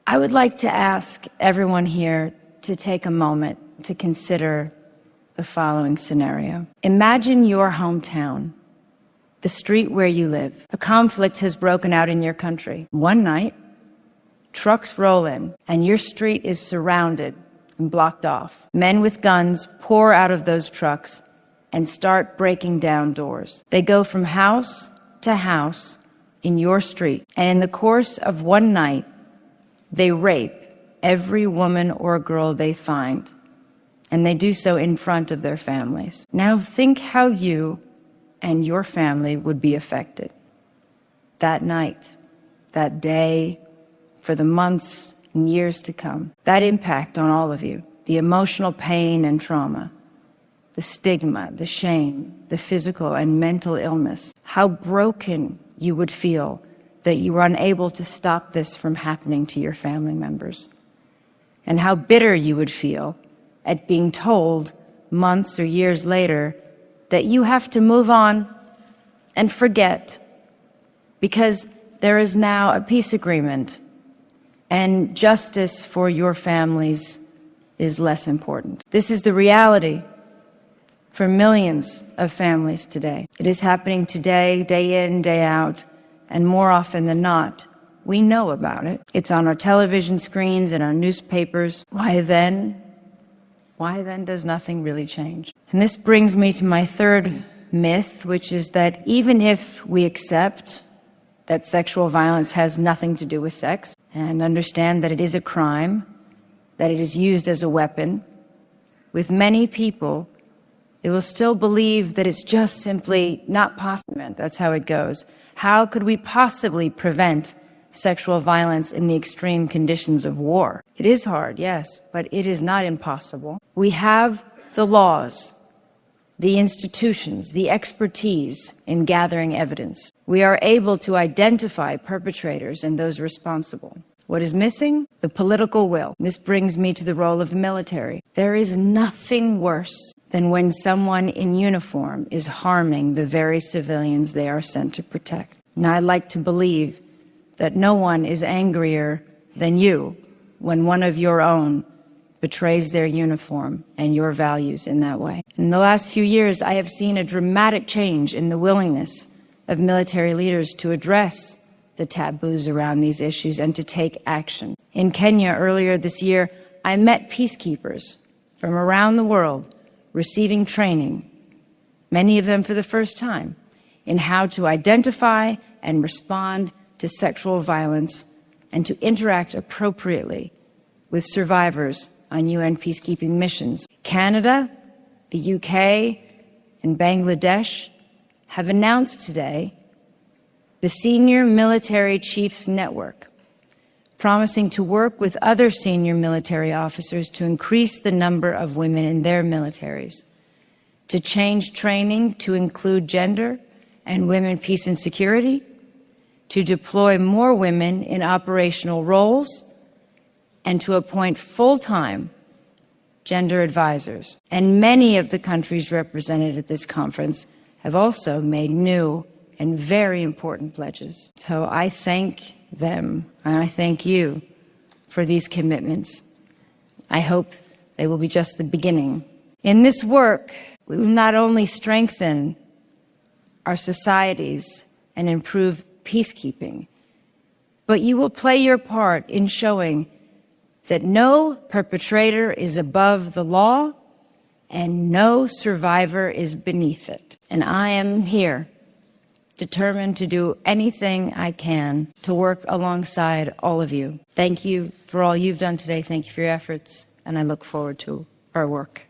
I would like to ask everyone here to take a moment to consider the following scenario. Imagine your hometown, the street where you live. A conflict has broken out in your country. One night, trucks roll in, and your street is surrounded and blocked off. Men with guns pour out of those trucks and start breaking down doors. They go from house to house in your street, and in the course of one night, they rape every woman or girl they find, and they do so in front of their families. Now think how you and your family would be affected that night, that day, for the months and years to come. That impact on all of you, the emotional pain and trauma, the stigma, the shame, the physical and mental illness, how broken you would feel that you were unable to stop this from happening to your family members, and how bitter you would feel at being told months or years later that you have to move on and forget because there is now a peace agreement and justice for your families is less important. This is the reality for millions of families today. It is happening today, day in, day out, and more often than not, we know about it. It's on our television screens and our newspapers. Why then does nothing really change? And this brings me to my third myth, which is that even if we accept that sexual violence has nothing to do with sex and understand that it is a crime, that it is used as a weapon, with many people, they will still believe that it's just simply not possible. That's how it goes. How could we possibly prevent sexual violence in the extreme conditions of war? It is hard, yes, but it is not impossible. We have the laws, the institutions, the expertise in gathering evidence. We are able to identify perpetrators and those responsible. What is missing? The political will. This brings me to the role of the military. There is nothing worse than when someone in uniform is harming the very civilians they are sent to protect. And I'd like to believe that no one is angrier than you when one of your own betrays their uniform and your values in that way. In the last few years, I have seen a dramatic change in the willingness of military leaders to address the taboos around these issues and to take action. In Kenya earlier this year, I met peacekeepers from around the world receiving training, many of them for the first time, in how to identify and respond to sexual violence and to interact appropriately with survivors on UN peacekeeping missions. Canada, the UK, and Bangladesh have announced today the Senior Military Chiefs Network, promising to work with other senior military officers to increase the number of women in their militaries, to change training to include gender and women, peace and security, to deploy more women in operational roles, and to appoint full-time gender advisors. And many of the countries represented at this conference have also made new and very important pledges. So I thank them, and I thank you for these commitments. I hope they will be just the beginning. In this work, we will not only strengthen our societies and improve peacekeeping, but you will play your part in showing that no perpetrator is above the law and no survivor is beneath it. And I am here, determined to do anything I can to work alongside all of you. Thank you for all you've done today. Thank you for your efforts, and I look forward to our work.